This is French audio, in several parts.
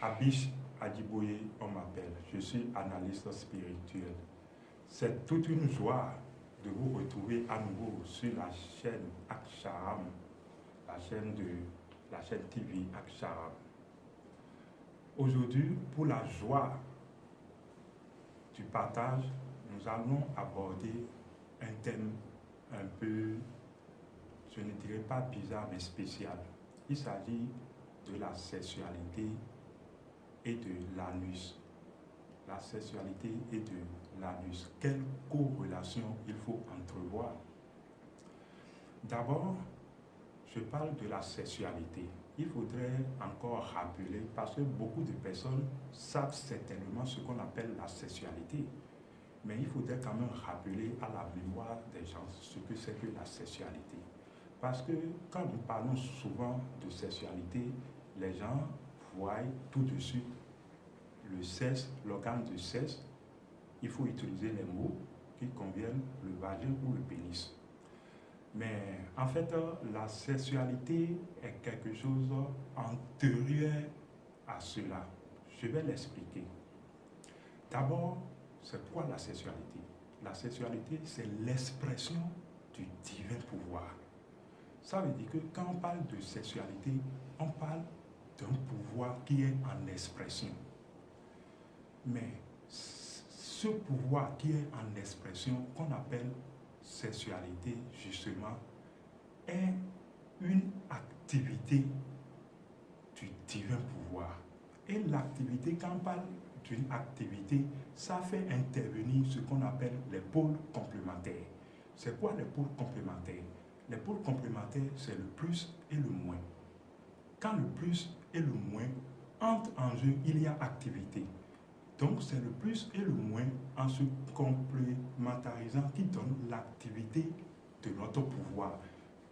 Abish Adjiboye, on m'appelle. Je suis analyste spirituel. C'est toute une joie de vous retrouver à nouveau sur la chaîne Aksharam, la chaîne TV Aksharam. Aujourd'hui, pour la joie du partage, nous allons aborder un thème un peu, je ne dirais pas bizarre, mais spécial. Il s'agit de la sexualité et de l'anus. La sexualité et de l'anus. Quelle corrélation il faut entrevoir? D'abord, je parle de la sexualité. Il faudrait encore rappeler, parce que beaucoup de personnes savent certainement ce qu'on appelle la sexualité, mais il faudrait quand même rappeler à la mémoire des gens ce que c'est que la sexualité. Parce que quand nous parlons souvent de sexualité, les gens voient tout de suite le sexe, l'organe de sexe. Il faut utiliser les mots qui conviennent, le vagin ou le pénis. Mais en fait, la sexualité est quelque chose antérieur à cela. Je vais l'expliquer. D'abord, c'est quoi la sexualité? La sexualité, c'est l'expression du divin pouvoir. Ça veut dire que quand on parle de sexualité, on parle d'un pouvoir qui est en expression. Mais ce pouvoir qui est en expression, qu'on appelle sexualité, justement, est une activité du divin pouvoir. Et l'activité, quand on parle d'une activité, ça fait intervenir ce qu'on appelle les pôles complémentaires. C'est quoi les pôles complémentaires? Les pôles complémentaires, c'est le plus et le moins. Quand le plus et le moins entrent en jeu, il y a activité. Donc c'est le plus et le moins en se complémentarisant qui donne l'activité de notre pouvoir.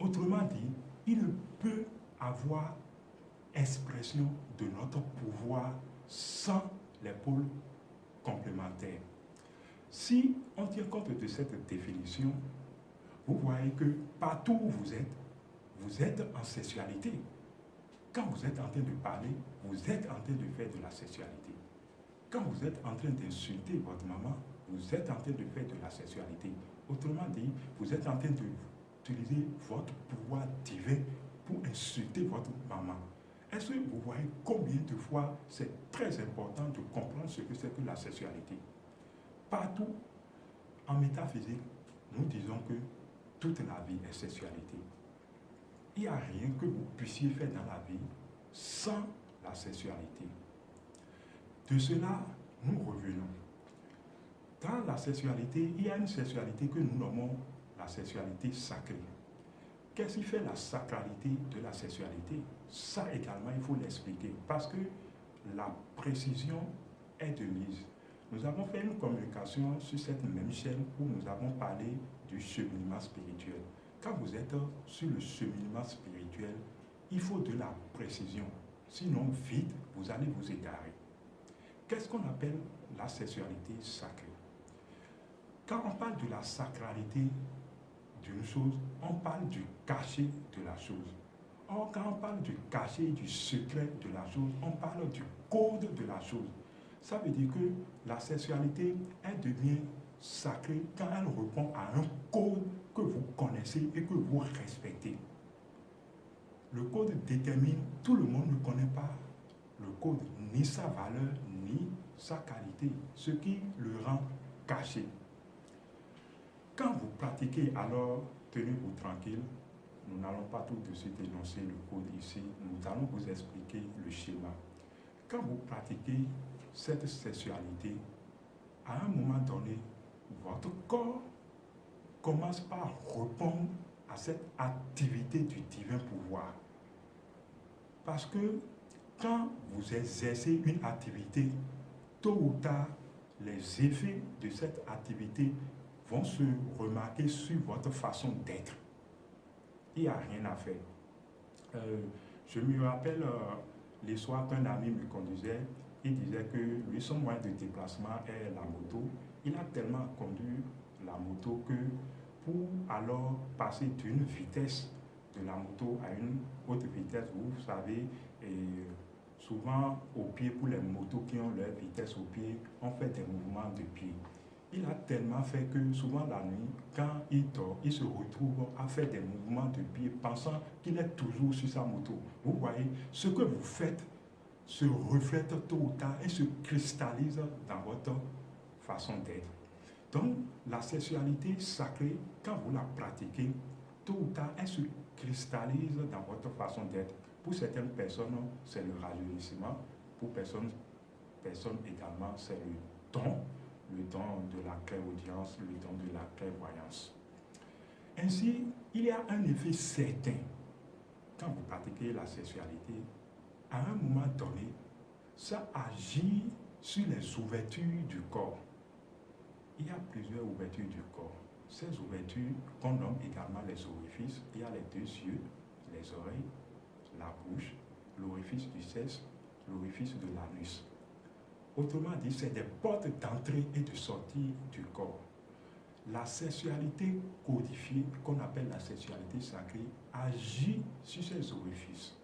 Autrement dit, il ne peut avoir expression de notre pouvoir sans les pôles complémentaires. Si on tient compte de cette définition, vous voyez que partout où vous êtes en sexualité. Quand vous êtes en train de parler, vous êtes en train de faire de la sexualité. Quand vous êtes en train d'insulter votre maman, vous êtes en train de faire de la sexualité. Autrement dit, vous êtes en train d'utiliser votre pouvoir divin pour insulter votre maman. Est-ce que vous voyez combien de fois c'est très important de comprendre ce que c'est que la sexualité? Partout, en métaphysique, nous disons que toute la vie est sexualité. Il n'y a rien que vous puissiez faire dans la vie sans la sexualité. De cela, nous revenons. Dans la sexualité, il y a une sexualité que nous nommons la sexualité sacrée. Qu'est-ce qui fait la sacralité de la sexualité? Ça également, il faut l'expliquer parce que la précision est de mise. Nous avons fait une communication sur cette même chaîne où nous avons parlé du cheminement spirituel. Quand vous êtes sur le cheminement spirituel, il faut de la précision. Sinon, vite, vous allez vous égarer. Qu'est-ce qu'on appelle la sexualité sacrée? Quand on parle de la sacralité d'une chose, on parle du cachet de la chose. Or, quand on parle du cachet, du secret de la chose, on parle du code de la chose. Ça veut dire que la sexualité, elle devient sacrée quand elle répond à un code que vous connaissez et que vous respectez. Le code détermine, tout le monde ne connaît pas le code, ni sa valeur, ni sa qualité, ce qui le rend caché. Quand vous pratiquez, alors tenez-vous tranquille. Nous n'allons pas tout de suite énoncer le code ici. Nous allons vous expliquer le schéma. Quand vous pratiquez cette sexualité, à un moment donné, votre corps commence par répondre à cette activité du divin pouvoir. Parce que quand vous exercez une activité, tôt ou tard, les effets de cette activité vont se remarquer sur votre façon d'être. Il n'y a rien à faire. Je me rappelle les soirs qu'un ami me conduisait, il disait que lui, son moyen de déplacement est la moto. Il a tellement conduit la moto que pour alors passer d'une vitesse de la moto à une autre vitesse, vous savez, et souvent au pied, pour les motos qui ont leur vitesse au pied, on fait des mouvements de pied. Il a tellement fait que souvent la nuit, quand il dort, il se retrouve à faire des mouvements de pied pensant qu'il est toujours sur sa moto. Vous voyez, ce que vous faites se reflète tôt ou tard et se cristallise dans votre façon d'être. Donc, la sexualité sacrée, quand vous la pratiquez, tôt ou tard, elle se cristallise dans votre façon d'être. Pour certaines personnes, c'est le rajeunissement. Pour personnes également, c'est le don de la clairaudience, le don de la clairvoyance. Ainsi, il y a un effet certain quand vous pratiquez la sexualité. À un moment donné, ça agit sur les ouvertures du corps. Il y a plusieurs ouvertures du corps. Ces ouvertures qu'on nomme également les orifices. Il y a les deux yeux, les oreilles, la bouche, l'orifice du sexe, l'orifice de l'anus. Autrement dit, c'est des portes d'entrée et de sortie du corps. La sexualité codifiée, qu'on appelle la sexualité sacrée, agit sur ces orifices.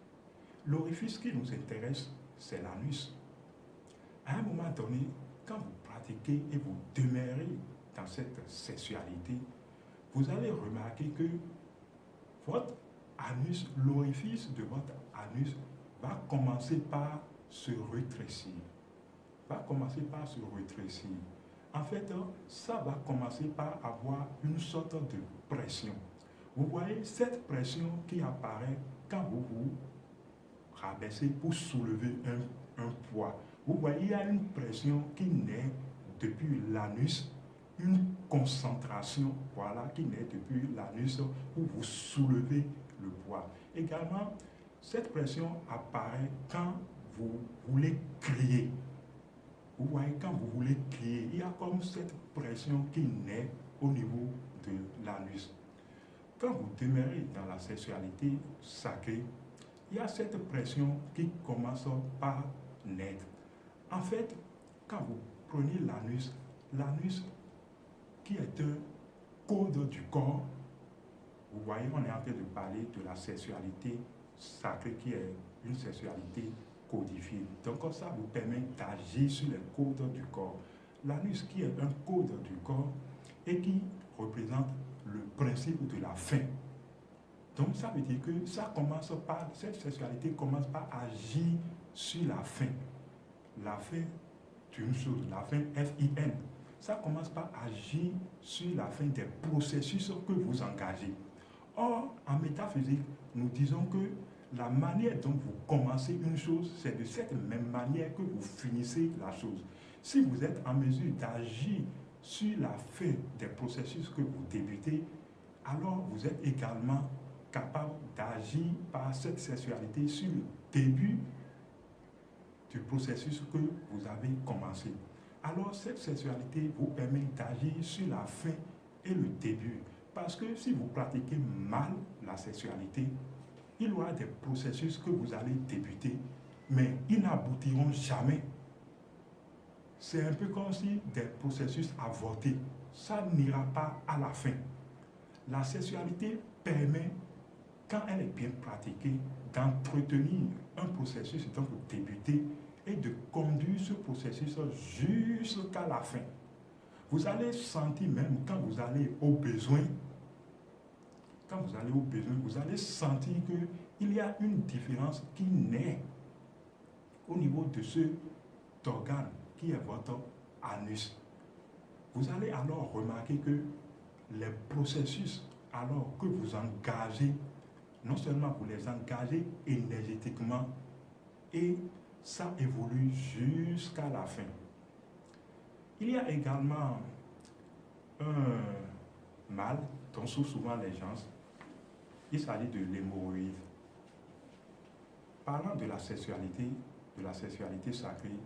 L'orifice qui nous intéresse, c'est l'anus. À un moment donné, quand vous pratiquez et vous demeurez dans cette sexualité, vous allez remarquer que votre anus, l'orifice de votre anus va commencer par se rétrécir. En fait, ça va commencer par avoir une sorte de pression. Vous voyez cette pression qui apparaît quand vous vous rabaissez pour soulever un poids. Vous voyez, il y a une pression qui naît depuis l'anus, une concentration, voilà, qui naît depuis l'anus où vous soulevez le poids. Également, cette pression apparaît quand vous voulez crier. Vous voyez, quand vous voulez crier, il y a comme cette pression qui naît au niveau de l'anus. Quand vous demeurez dans la sexualité sacrée, il y a cette pression qui commence par naître. En fait, quand vous prenez l'anus qui est un code du corps, vous voyez, on est en train de parler de la sexualité sacrée qui est une sexualité codifiée. Donc ça vous permet d'agir sur les codes du corps. L'anus qui est un code du corps et qui représente le principe de la faim. Donc ça veut dire que cette sexualité commence par agir sur la faim. La faim d'une chose, la faim F-I-N. Ça commence par agir sur la fin des processus que vous engagez. Or, en métaphysique, nous disons que la manière dont vous commencez une chose, c'est de cette même manière que vous finissez la chose. Si vous êtes en mesure d'agir sur la fin des processus que vous débutez, alors vous êtes également capable d'agir par cette sexualité sur le début du processus que vous avez commencé. Alors cette sexualité vous permet d'agir sur la fin et le début. Parce que si vous pratiquez mal la sexualité, il y aura des processus que vous allez débuter, mais ils n'aboutiront jamais. C'est un peu comme si des processus avortés. Ça n'ira pas à la fin. La sexualité permet, quand elle est bien pratiquée, d'entretenir un processus dont vous débutez et de conduire ce processus jusqu'à la fin. Vous allez sentir même quand vous allez au besoin, vous allez sentir qu'il y a une différence qui naît au niveau de cet organe qui est votre anus. Vous allez alors remarquer que les processus, alors que vous engagez, non seulement vous les engagez énergétiquement, et ça évolue jusqu'à la fin. Il y a également un mal dont souffrent souvent les gens. Il s'agit de l'hémorroïde. Parlant de la sexualité sacrée,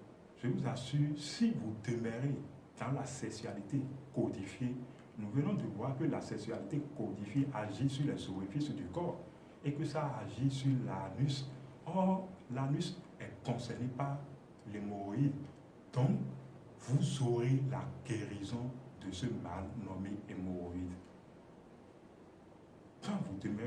je vous assure, si vous demeurez dans la sexualité codifiée, nous venons de voir que la sexualité codifiée agit sur les orifices du corps et que ça agit sur l'anus. Or, l'anus est concerné par l'hémorroïde. Donc, vous aurez la guérison de ce mal nommé hémorroïde. Quand vous demeurez